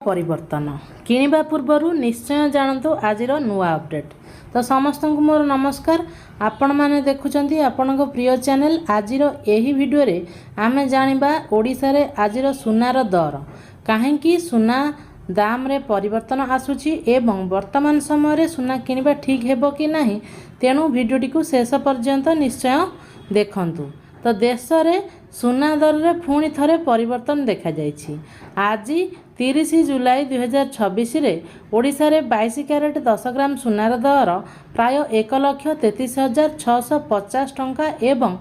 परिवर्तन किनिबा पूर्व निश्चय जानतु आजिर नुआ अपडेट। तो समस्त को मोर नमस्कार। आपण माने देखुचंती आपण प्रिय चैनल। आजिर एही वीडियो रे आमे जानिबा ओडिसा रे आजिर सुनार दर काहेकि सुना दाम रे परिवर्तन आसुची एवं वर्तमान समय रे सुना किनिबा ठीक हेबो कि नाही। तेणु वीडियोटी को शेष पर्यंत निश्चय देखंतु। तो देश रे सुना दर रे पुणी थरे परिवर्तन देखा जाइछि। आज 30 जुलाई 2026 रे ओडिशा रे 22 क्यारेट 10 ग्राम सुनार दर प्राय 1,33,650 टंका एवं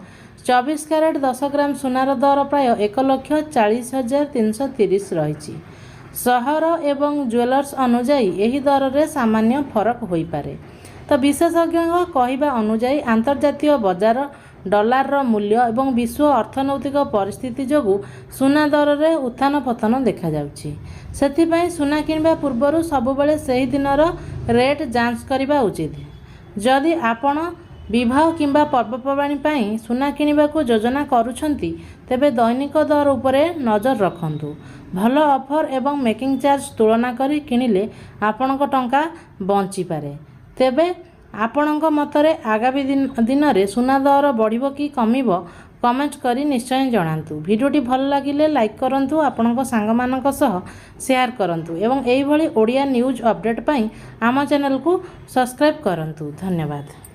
24 क्यारेट 10 ग्राम सुनार दर प्राय 1,40,330 रही। सहर एवं ज्वेलर्स अनुजाई एही दर रे सामान्य फरक होई पारे। तो विशेषज्ञ कहवा अनुजाई अंतर्जातीय बजार डॉलर रो मूल्य एवं विश्व अर्थनैतिक परिस्थिति जोगु सुना दर रे उत्थान पतन देखा जाउछि। सेथिपई सुना किनबा पूर्वरु सबुबेले सही दिनर रेट जांच करिबा उचित। जदि आपण विवाह किंबा पर्वपर्वाणी पई सुना किनिबा को योजना करूछंती तेबे दैनिक दर उपरे नजर रखंतु। भल ऑफर एवं मेकिंग चार्ज तुलना करी किनिले आपणक टंका बंची पारे। तेबे आपणक मतरे आगामी दिन रे सुना दर बढ़िबो कि कमिबो कमेंट करी निश्चय जणांतु। वीडियोटी भल लागिले लाइक करंतु, आपणक सांग मानक सह शेयर करंतु एवं एही भली ओडिया न्यूज अपडेट पई आम चैनल को सब्सक्राइब करंतु। धन्यवाद।